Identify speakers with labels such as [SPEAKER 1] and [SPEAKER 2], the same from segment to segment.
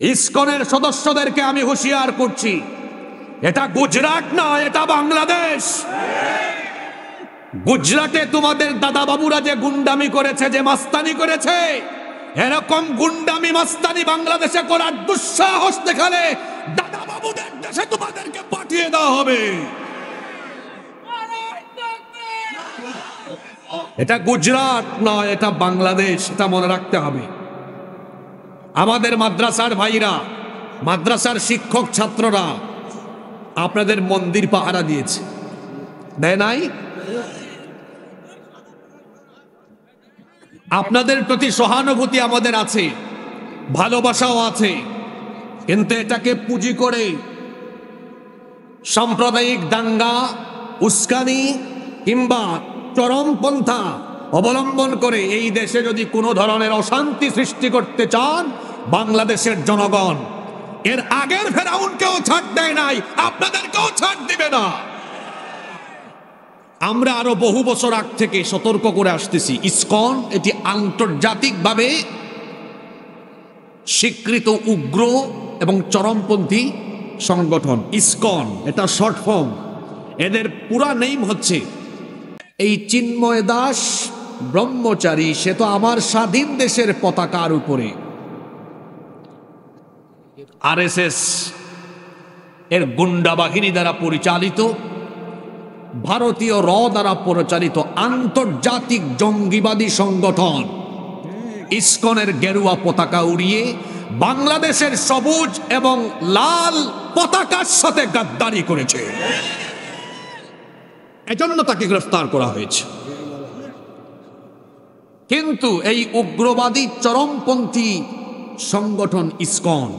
[SPEAKER 1] ইসকনের সদস্যদেরকে আমি হুঁশিয়ার করছি, এটা গুজরাট না, এটা বাংলাদেশ। গুজরাটে তোমাদের দাদা বাবুরা যে গুন্ডামি করেছে, যে মাস্তানি করেছে, এরকম গুন্ডামি মাস্তানি বাংলাদেশে করার দুঃসাহস দেখালে দাদা বাবুদের দেশে তোমাদেরকে পাঠিয়ে দেওয়া হবে। এটা গুজরাট নয়, এটা বাংলাদেশ, এটা মনে রাখতে হবে। আমাদের মাদ্রাসার ভাইরা, মাদ্রাসার শিক্ষক ছাত্ররা আপনাদের মন্দির পাহারা দিয়েছে, দেয় নাই? আপনাদের প্রতি সহানুভূতি আমাদের আছে, ভালোবাসাও আছে, কিন্তু এটাকে পুঁজি করে সাম্প্রদায়িক দাঙ্গা, উস্কানি কিংবা চরমপন্থা অবলম্বন করে এই দেশে যদি কোনো ধরনের অশান্তি সৃষ্টি করতে চান, বাংলাদেশের জনগণ এর আগের ফেরাউনকেও ছাড় দেয় নাই, আপনাদেরকেও ছাড় দিবে না। আমরা আরো বহু বছর আগ থেকে সতর্ক করে আসতেছি, ইসকন এটি আন্তর্জাতিকভাবে স্বীকৃত উগ্র এবং চরমপন্থী সংগঠন। ইসকন এটা শর্ট ফর্ম, এদের পুরা নেম হচ্ছে এই চিন্ময় দাস ব্রহ্মচারী, সে তো আমার স্বাধীন দেশের পতাকার উপরে আরএসএস এর গুন্ডা বাহিনী দ্বারা পরিচালিত, ভারতীয় র দ্বারা পরিচালিত আন্তর্জাতিক জঙ্গিবাদী সংগঠন ইসকনের গেরুয়া পতাকা উড়িয়ে বাংলাদেশের সবুজ এবং লাল পতাকার সাথে গাদ্দারি করেছে। এজন্য তাকে গ্রেফতার করা হয়েছে। কিন্তু এই উগ্রবাদী চরমপন্থী সংগঠন ইসকন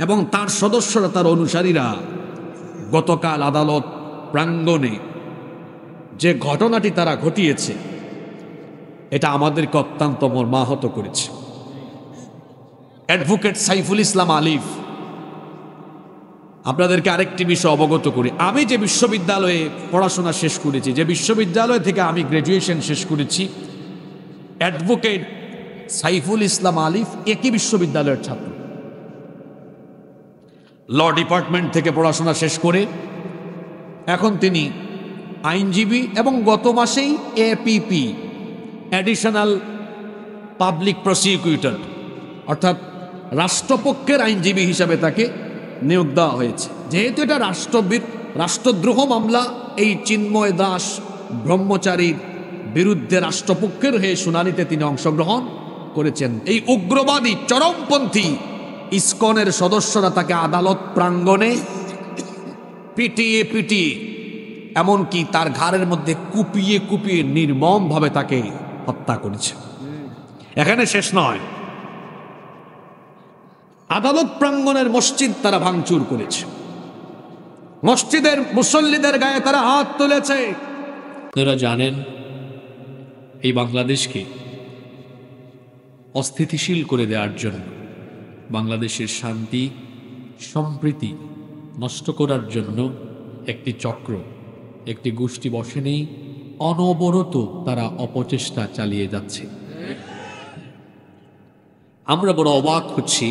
[SPEAKER 1] এবং তার সদস্যরা, তার অনুসারীরা গতকাল আদালত প্রাঙ্গণে যে ঘটনাটি তারা ঘটিয়েছে, এটা আমাদেরকে অত্যন্ত মর্মাহত করেছে। অ্যাডভোকেট সাইফুল ইসলাম আলিফ, আপনাদেরকে আরেকটি বিষয় অবগত করি, আমি যে বিশ্ববিদ্যালয়ে পড়াশোনা শেষ করেছি, যে বিশ্ববিদ্যালয় থেকে আমি গ্র্যাজুয়েশন শেষ করেছি, অ্যাডভোকেট সাইফুল ইসলাম আলিফ একই বিশ্ববিদ্যালয়ের ছাত্র। ল ডিপার্টমেন্ট থেকে পড়াশোনা শেষ করে এখন তিনি আইনজীবী এবং গত মাসেই এপিপি অ্যাডিশনাল পাবলিক প্রসিকিউটর অর্থাৎ রাষ্ট্রপক্ষের আইনজীবী হিসাবে তাকে নিয়োগ দেওয়া হয়েছে। যেহেতু এটা রাষ্ট্রদ্রোহ মামলা, এই চিন্ময় দাস ব্রহ্মচারীর বিরুদ্ধে রাষ্ট্রপক্ষের হয়ে শুনানিতে তিনি অংশগ্রহণ করেছেন। এই উগ্রবাদী চরমপন্থী ইসকনের সদস্যরা তাকে আদালত প্রাঙ্গণে পিটিয়ে পিটিয়ে, এমনকি তার ঘাড়ের মধ্যে কুপিয়ে কুপিয়ে নির্মমভাবে তাকে হত্যা করেছে। এখানে শেষ নয়, আদালত প্রাঙ্গণের মসজিদ তারা ভাঙচুর করেছে, মসজিদের মুসল্লিদের গায়ে তারা হাত তুলেছে।
[SPEAKER 2] আপনারা জানেন, এই বাংলাদেশকে অস্থিতিশীল করে দেওয়ার জন্য, বাংলাদেশের শান্তি সম্প্রীতি নষ্ট করার জন্য একটি চক্র, একটি গোষ্ঠী বসে নেই, অনবরত তারা অপচেষ্টা চালিয়ে যাচ্ছে। আমরা বড় অবাক হচ্ছি,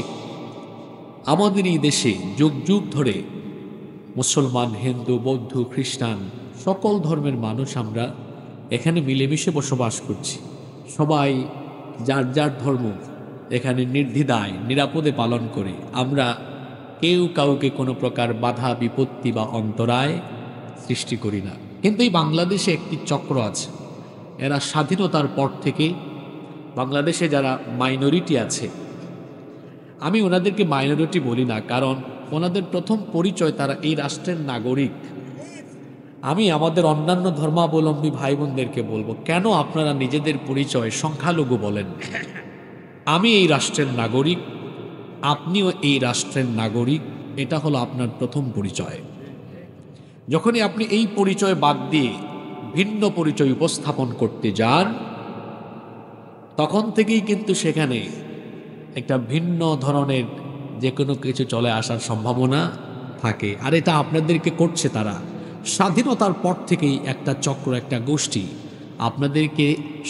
[SPEAKER 2] আমাদের এই দেশে যুগ যুগ ধরে মুসলমান, হিন্দু, বৌদ্ধ, খ্রিস্টান সকল ধর্মের মানুষ আমরা এখানে মিলেমিশে বসবাস করছি। সবাই যার যার ধর্ম এখানে নির্দ্বিধায় নিরাপদে পালন করে। আমরা কেউ কাউকে কোনো প্রকার বাধা বিপত্তি বা অন্তরায় সৃষ্টি করি না। কিন্তু এই বাংলাদেশে একটি চক্র আছে, এরা স্বাধীনতার পর থেকে বাংলাদেশে যারা মাইনরিটি আছে, আমি ওনাদেরকে মাইনরিটি বলি না, কারণ ওনাদের প্রথম পরিচয় তারা এই রাষ্ট্রের নাগরিক। আমি আমাদের অন্যান্য ধর্মাবলম্বী ভাই বোনদেরকে বলবো, কেন আপনারা নিজেদের পরিচয় সংখ্যালঘু বলেন? আমি এই রাষ্ট্রের নাগরিক, আপনিও এই রাষ্ট্রের নাগরিক, এটা হলো আপনার প্রথম পরিচয়। যখনই আপনি এই পরিচয় বাদ দিয়ে ভিন্ন পরিচয় উপস্থাপন করতে যান, তখন থেকেই কিন্তু সেখানে একটা ভিন্ন ধরনের যে কোনো কিছু চলে আসার সম্ভাবনা থাকে। আর এটা আপনাদেরকে করছে তারা স্বাধীনতার পর থেকেই, একটা চক্র, একটা গোষ্ঠী আপনাদেরকে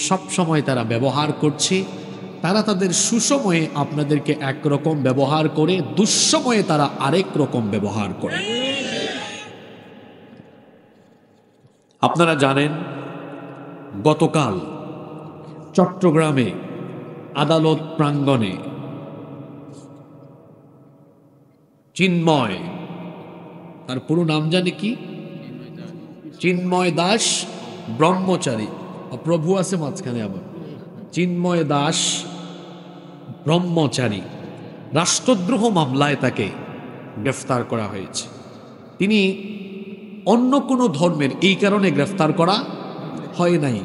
[SPEAKER 2] সব সময় তারা ব্যবহার করছে, তারা তাদের সুসময়ে আপনাদেরকে একরকম ব্যবহার করে, দুঃসময়ে তারা আরেক রকম ব্যবহার করে। আপনারা জানেন গতকাল চট্টগ্রামে আদালত প্রাঙ্গণে চিন্ময়, তার পুরো নাম জানে কি, চিন্ময় দাস ব্রহ্মচারী, প্রভু আছে মাঝখানে আবার, চিন্ময় দাস ব্রহ্মচারী রাষ্ট্রদ্রোহ মামলায় তাকে গ্রেফতার করা হয়েছে। তিনি অন্য কোনো ধর্মের, এই কারণে গ্রেফতার করা হয় নাই।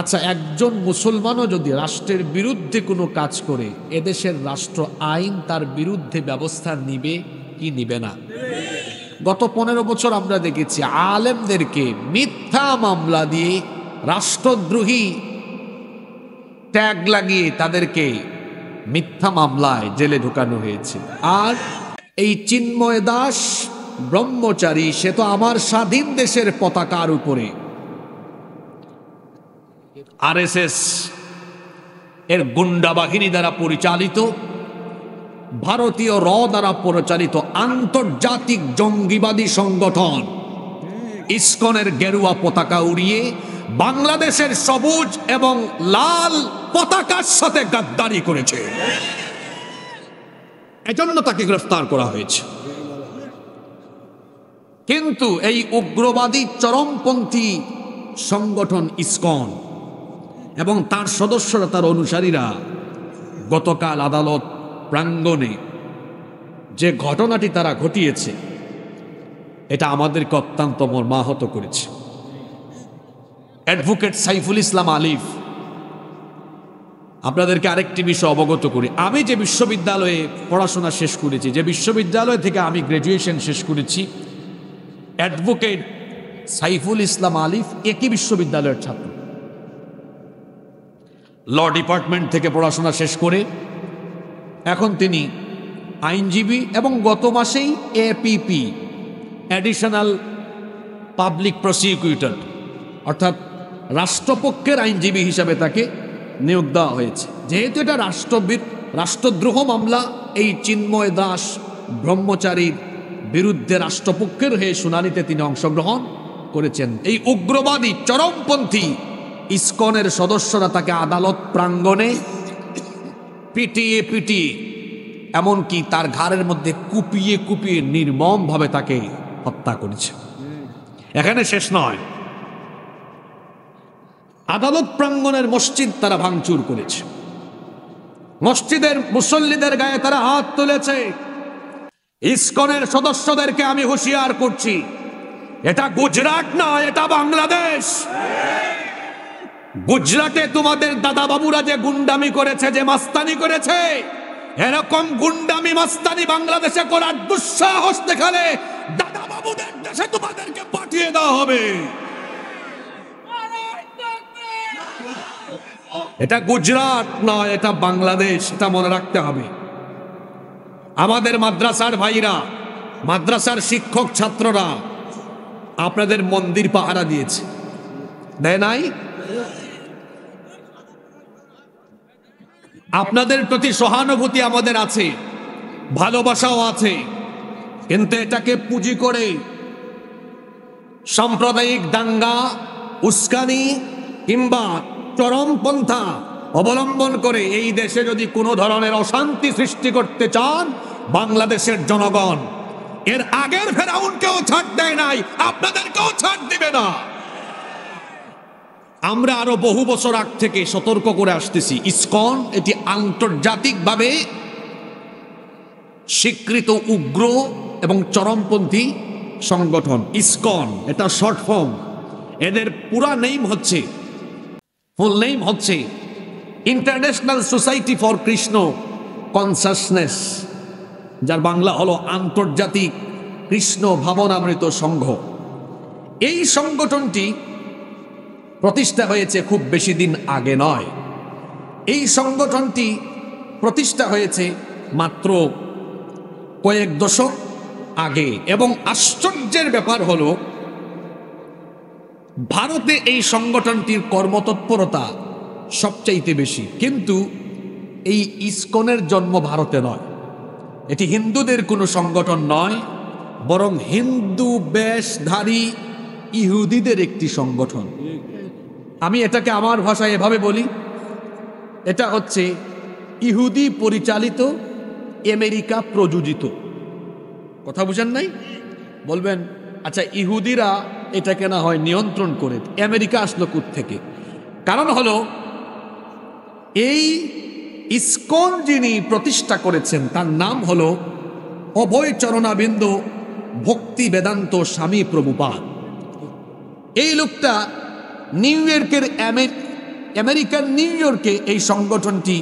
[SPEAKER 2] আচ্ছা, একজন মুসলমানও যদি রাষ্ট্রের বিরুদ্ধে কোনো কাজ করে, এদেশের রাষ্ট্র আইন তার বিরুদ্ধে ব্যবস্থা নিবে কি নিবে না? গত 15 বছর আমরা দেখেছি আলেমদেরকে মিথ্যা মামলা দিয়ে, রাষ্ট্রদ্রোহী ট্যাগ লাগিয়ে তাদেরকে মিথ্যা মামলায় জেলে ঢুকানো হয়েছে। আর এই চিন্ময় দাস ব্রহ্মচারী, সে তো আমার স্বাধীন দেশের পতাকার উপরে আরএসএস এর গুন্ডা বাহিনী দ্বারা পরিচালিত, ভারতীয় র দ্বারা পরিচালিত আন্তর্জাতিক জঙ্গিবাদী সংগঠন ইসকনের গেরুয়া পতাকা উড়িয়ে বাংলাদেশের সবুজ এবং লাল পতাকার সাথে গাদ্দারি করেছে। এজন্য তাকে গ্রেফতার করা হয়েছে। কিন্তু এই উগ্রবাদী চরমপন্থী সংগঠন ইসকন এবং তার সদস্যরা, তার অনুসারীরা গতকাল আদালত প্রাঙ্গণে যে ঘটনাটি তারা ঘটিয়েছে, এটা আমাদেরকে অত্যন্ত মর্মাহত করেছে। অ্যাডভোকেট সাইফুল ইসলাম আলিফ, আপনাদেরকে আরেকটি বিষয় অবগত করি। আমি যে বিশ্ববিদ্যালয়ে পড়াশোনা শেষ করেছি, যে বিশ্ববিদ্যালয় থেকে আমি গ্র্যাজুয়েশন শেষ করেছি, অ্যাডভোকেট সাইফুল ইসলাম আলিফ একই বিশ্ববিদ্যালয়ের ছাত্র। ল ডিপার্টমেন্ট থেকে পড়াশোনা শেষ করে এখন তিনি আইনজীবী এবং গত মাসেই এপিপি, অ্যাডিশনাল পাবলিক প্রসিকিউটর, অর্থাৎ রাষ্ট্রপক্ষের আইনজীবী হিসাবে তাকে নিয়োগ দেওয়া হয়েছে। যেহেতু এটা রাষ্ট্রদ্রোহ মামলা, এই চিন্ময় দাস ব্রহ্মচারীর বিরুদ্ধে রাষ্ট্রপক্ষের হয়ে শুনানিতে তিনি অংশগ্রহণ করেছেন। এই উগ্রবাদী চরমপন্থী ইসকনের সদস্যরা তাকে আদালত প্রাঙ্গণে পিটিয়ে পিটিয়ে, এমনকি তার ঘাড়ের মধ্যে কুপিয়ে কুপিয়ে নির্মমভাবে তাকে হত্যা করেছে। এখানে শেষ নয়, আদালত প্রাঙ্গণের মসজিদ তারা ভাঙচুর করেছে, মসজিদের মুসল্লিদের গায়ে তারা হাত তুলেছে। ইসকনের সদস্যদেরকে আমি হুঁশিয়ার করছি, এটা গুজরাট না, এটা বাংলাদেশ। গুজরাটে তোমাদের দাদা বাবুরা যে গুন্ডামি করেছে, যে মাস্তানি করেছে, এরকম গুন্ডামি মাস্তানি বাংলাদেশে করার দুঃসাহস দেখালে দাদা বাবুদের দেশে তোমাদেরকে পাঠিয়ে দেওয়া হবে। এটা গুজরাট নয়, এটা বাংলাদেশ, এটা মনে রাখতে হবে। আমাদের মাদ্রাসার ভাইরা, মাদ্রাসার শিক্ষক ছাত্ররা আপনাদের মন্দির পাহারা দিয়েছে, দেয় নাই? আপনাদের প্রতি সহানুভূতি আমাদের আছে, ভালোবাসাও আছে, কিন্তু এটাকে পুঁজি করে সাম্প্রদায়িক দাঙ্গা, উস্কানি কিংবা চরমপন্থা অবলম্বন করে এই দেশে যদি কোনো ধরনের অশান্তি সৃষ্টি করতে চান, বাংলাদেশের জনগণ এর আগের ফেরাউনকেও ছাড় দেয় নাই, আপনাদেরকেও ছাড় দিবে না। আমরা আরো বহু বছর আগ থেকে সতর্ক করে আসতেছি, ইসকন এটি আন্তর্জাতিকভাবে স্বীকৃত উগ্র এবং চরমপন্থী সংগঠন। ইসকন এটা শর্ট ফর্ম, এদের পুরা নেম হচ্ছে, ফুল নেম হচ্ছে international society for Krishna consciousness, যার বাংলা হলো আন্তর্জাতিক কৃষ্ণ ভাবনামৃত সংঘ। এই সংগঠনটি প্রতিষ্ঠা হয়েছে খুব বেশি দিন আগে নয়, এই সংগঠনটি প্রতিষ্ঠা হয়েছে মাত্র কয়েক দশক আগে। এবং আশ্চর্যের ব্যাপার হলো, ভারতে এই সংগঠনটির কর্মতৎপরতা সবচাইতে বেশি, কিন্তু
[SPEAKER 1] এই ইসকনের জন্ম ভারতে নয়, এটি হিন্দুদের কোনো সংগঠন নয়, বরং হিন্দু বেশধারী ইহুদিদের একটি সংগঠন। আমি এটাকে আমার ভাষায় এভাবে বলি, এটা হচ্ছে ইহুদি পরিচালিত, আমেরিকা প্রযোজিত। কথা বুঝেন নাই? বলবেন আচ্ছা ইহুদিরা এটাকে না হয় নিয়ন্ত্রণ করে, আমেরিকা আসলো থেকে? কারণ হলো এই ইসকন যিনি প্রতিষ্ঠা করেছেন তার নাম হলো অভয় চরণাবিন্দ ভক্তি বেদান্ত স্বামী প্রভুপাদ। এই লোকটা নিউ ইয়র্কের আমেরিকার নিউ ইয়র্কে এই সংগঠনটি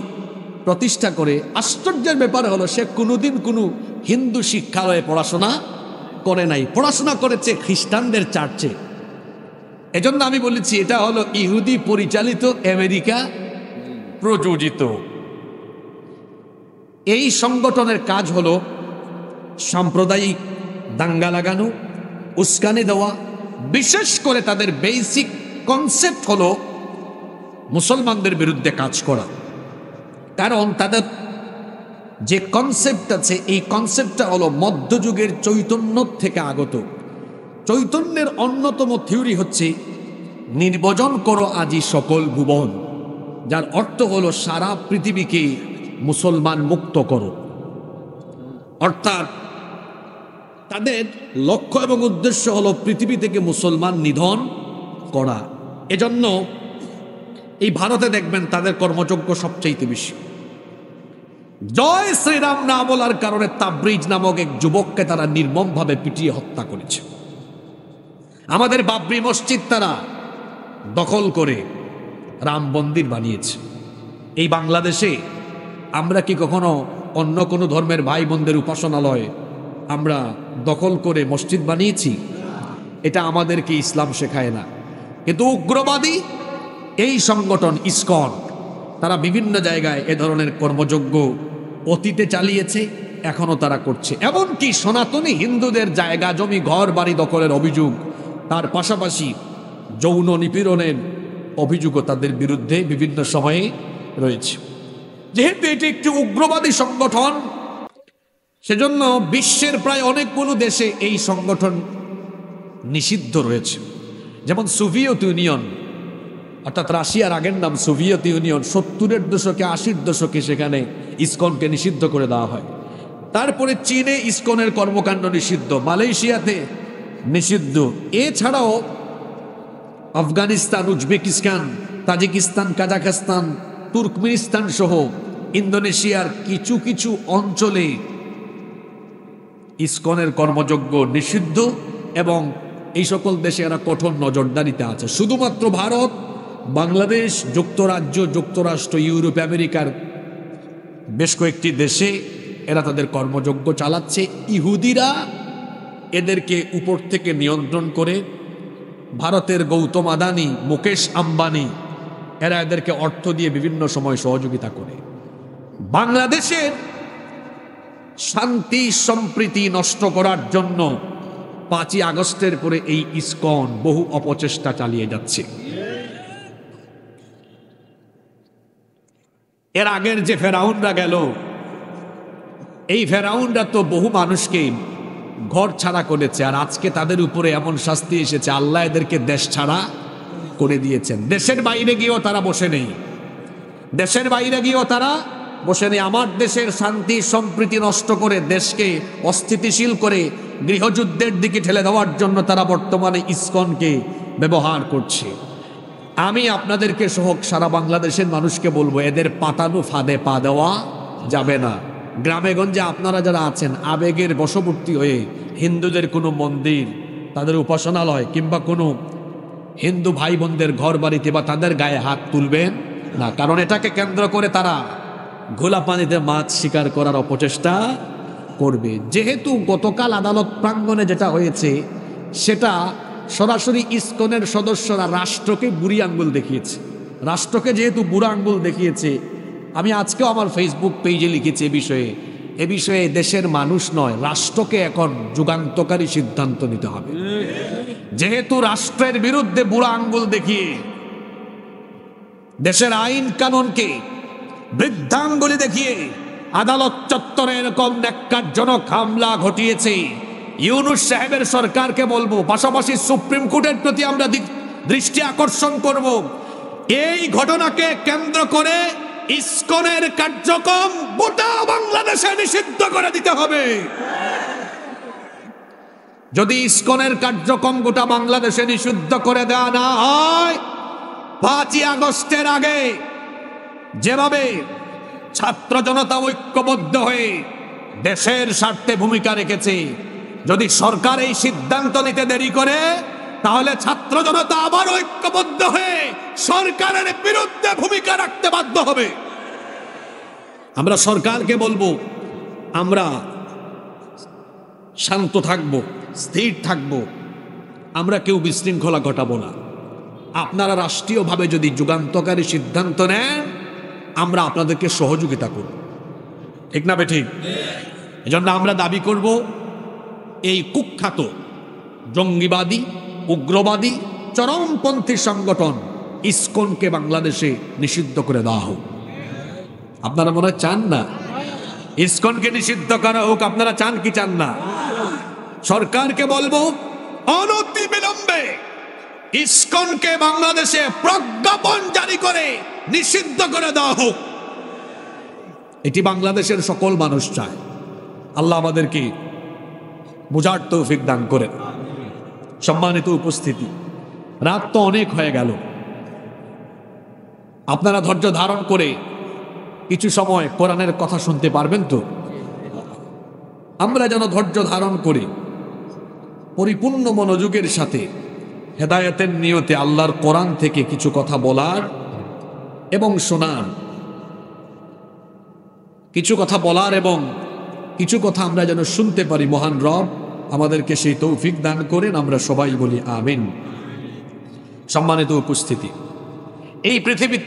[SPEAKER 1] প্রতিষ্ঠা করে। আশ্চর্যের ব্যাপার হলো সে কোনোদিন কোনো হিন্দু শিক্ষালয়ে পড়াশোনা করে নাই, পড়াশোনা করেছে খ্রিস্টানদের চার্চে। এজন্য আমি বলেছি এটা হলো ইহুদি পরিচালিত, আমেরিকা প্রযোজিত। এই সংগঠনের কাজ হলো সাম্প্রদায়িক দাঙ্গা লাগানো, উস্কানি দেওয়া। বিশেষ করে তাদের বেসিক কনসেপ্ট হলো মুসলমানদের বিরুদ্ধে কাজ করা। কারণ তাদের যে কনসেপ্ট আছে এই কনসেপ্টটা হলো মধ্যযুগের চৈতন্য থেকে আগত। চৈতন্যের অন্যতম থিওরি হচ্ছে নির্বজন করো আজি সকল ভুবন, যার অর্থ হলো সারা পৃথিবীকে মুসলমান মুক্ত করো। অর্থাৎ তাদের লক্ষ্য এবং উদ্দেশ্য হলো পৃথিবী থেকে মুসলমান নিধন করা। এজন্য এই ভারতে দেখবেন তাদের কর্মযজ্ঞ সবচাইতে বেশি। জয় শ্রীরাম না বলার কারণে তাবরিজ নামক এক যুবককে তারা নির্মমভাবে পিটিয়ে হত্যা করেছে। আমাদের বাবরি মসজিদ তারা দখল করে রাম মন্দির বানিয়েছে। এই বাংলাদেশে আমরা কি কখনো অন্য কোনো ধর্মের ভাই বোনদের উপাসনালয় আমরা দখল করে মসজিদ বানিয়েছি? এটা আমাদেরকে ইসলাম শেখায় না। কিন্তু উগ্রবাদী এই সংগঠন ইসকন তারা বিভিন্ন জায়গায় এ ধরনের কর্মযজ্ঞ অতীতে চালিয়েছে, এখনো তারা করছে। এমনকি সনাতনী হিন্দুদের জায়গা জমি ঘর বাড়ি দখলের অভিযোগ, তার পাশাপাশি যৌন নিপীড়নের অভিযোগও তাদের বিরুদ্ধে বিভিন্ন সময়ে রয়েছে। যেহেতু এটি একটি উগ্রবাদী সংগঠন, সেজন্য বিশ্বের প্রায় অনেকগুলো দেশে এই সংগঠন নিষিদ্ধ রয়েছে। যেমন সোভিয়েত ইউনিয়ন, অর্থাৎ রাশিয়ার আগের নাম সোভিয়েত ইউনিয়ন, 70-এর দশকে 80-র দশকে সেখানে ইসকনকে নিষিদ্ধ করে দেওয়া হয়। তারপরে চীনে ইসকনের কর্মকাণ্ড নিষিদ্ধ, মালয়েশিয়াতে নিষিদ্ধ। এছাড়াও Afghanistan, Uzbekistan, Tajikistan, Kazakhstan, Turkmenistan সহ ইন্দোনেশিয়ার কিছু কিছু অঞ্চলে ইসকনের কর্মযজ্ঞ নিষিদ্ধ এবং এই সকল দেশে এরা কঠোর নজরদারিতে আছে। শুধুমাত্র ভারত, বাংলাদেশ, যুক্তরাজ্য, যুক্তরাষ্ট্র, ইউরোপ, আমেরিকার বেশ কয়েকটি দেশে এরা তাদের কর্মযজ্ঞ চালাচ্ছে। ইহুদিরা এদেরকে উপর থেকে নিয়ন্ত্রণ করে। ভারতের গৌতম আদানি, মুকেশ আম্বানি এরা এদেরকে অর্থ দিয়ে বিভিন্ন সময় সহযোগিতা করে। বাংলাদেশের শান্তি সম্প্রীতি নষ্ট করার জন্য 5ই আগস্টের পরে এই ইসকন বহু অপচেষ্টা চালিয়ে যাচ্ছে। এর আগের যে ফেরাউনরা গেল, এই ফেরাউনরা তো বহু মানুষকে ঘর ছাড়া করেছে, আর আজকে তাদের উপরে এমন শাস্তি এসেছে, আল্লাহ এদেরকে দেশ ছাড়া করে দিয়েছেন। দেশের বাইরে গিয়েও তারা বসে নেই, দেশের বাইরে গিয়েও তারা বসে নেই। আমার দেশের শান্তি সম্প্রীতি নষ্ট করে দেশকে অস্থিতিশীল করে গৃহযুদ্ধের দিকে ঠেলে দেওয়ার জন্য তারা বর্তমানে ইসকনকে ব্যবহার করছে। আমি আপনাদেরকে সহ সারা বাংলাদেশের মানুষকে বলবো, এদের পাতানো ফাঁদে পা দেওয়া যাবে না। গ্রামে গঞ্জে আপনারা যারা আছেন, আবেগের বশবর্তী হয়ে হিন্দুদের কোনো মন্দির, তাদের উপাসনালয় কিংবা কোনো হিন্দু ভাই বোনদের ঘর বাড়িতে বা তাদের গায়ে হাত তুলবেন না। কারণ এটাকে কেন্দ্র করে তারা ঘোলা পানিতে মাছ শিকার করার অপচেষ্টা করবে। যেহেতু গতকাল আদালত প্রাঙ্গণে যেটা হয়েছে, সেটা সরাসরি ইসকনের সদস্যরা রাষ্ট্রকে বুড়ি আঙ্গুল দেখিয়েছে। রাষ্ট্রকে যেহেতু বুড়া আঙ্গুল দেখিয়েছে, আমি আজকেও আমার ফেসবুক পেজে লিখেছি এ বিষয়ে দেশের মানুষ নয়, রাষ্ট্রকে এখন যুগান্তকারী সিদ্ধান্ত নিতে হবে। যেহেতু রাষ্ট্রের বিরুদ্ধে বুড়া আঙ্গুল দেখিয়ে দেশের আইন কানুনকে বৃদ্ধাঙ্গুলি দেখিয়ে আদালত চত্বরে এরকম ন্যাক্কারজনক হামলা ঘটিয়েছে। ইউনূস সাহেবের সরকারকে বলবো, পাশাপাশি সুপ্রিম কোর্টের প্রতি আমরা দৃষ্টি আকর্ষণ করব, এই ঘটনাকে কেন্দ্র করে ইসকনের কার্যক্রম গোটা বাংলাদেশে নিষিদ্ধ করে দিতে হবে। যদি ইসকনের কার্যক্রম গোটা বাংলাদেশে নিষিদ্ধ করে দেওয়া না হয়, 5ই আগস্টের আগে যেভাবে ছাত্র জনতা ঐক্যবদ্ধ হয়ে দেশের স্বার্থে ভূমিকা রেখেছে, যদি সরকার এই সিদ্ধান্ত নিতে দেরি করে, তাহলে ছাত্র জনতা আবার ঐক্যবদ্ধ হয়ে সরকারের বিরুদ্ধে ভূমিকা রাখতে বাধ্য হবে। আমরা সরকারকে বলবো, আমরা শান্ত থাকব, স্থির থাকব, আমরা কেউ বিশৃঙ্খলা ঘটাবো না। আপনারা রাষ্ট্রীয়ভাবে যদি যুগান্তকারী সিদ্ধান্ত নেন, আমরা আপনাদেরকে সহযোগিতা করব, ঠিক না বেঠিক? এজন্য আমরা দাবি করব, এই কুখ্যাত জঙ্গিবাদী, উগ্রবাদী, চরমপন্থী সংগঠন ইসকনকে বাংলাদেশে নিষিদ্ধ করে দেওয়া হোক। আপনারা মনে চান না ইসকনকে নিষিদ্ধ করা হোক? আপনারা চান কি চান না? সরকারকে বলবো, অনতি বিলম্বে ইসকনকে বাংলাদেশে প্রজ্ঞাপন জারি করে নিষিদ্ধ করে দেওয়া হোক। এটি বাংলাদেশের সকল মানুষ চায়। আল্লাহ আমাদেরকে বুঝার তৌফিক দান করেন। সম্মানিত উপস্থিতি, রাত তো অনেক হয়ে গেল, আপনারা ধৈর্য ধারণ করে কিছু সময় কোরআনের কথা শুনতে পারবেন তো? আমরা যেন ধৈর্য ধারণ করে পরিপূর্ণ মনোযোগের সাথে হেদায়েতের নিয়তে আল্লাহর কোরআন থেকে কিছু কথা বলার এবং শোনার, কিছু কথা বলার এবং কিছু কথা আমরা যেন শুনতে পারি। মহান রব আমাদেরকে সেই তৌফিক দান করেন, আমরা সবাই বলি আমিন। সম্মানিত উপস্থিতি, এই পৃথিবী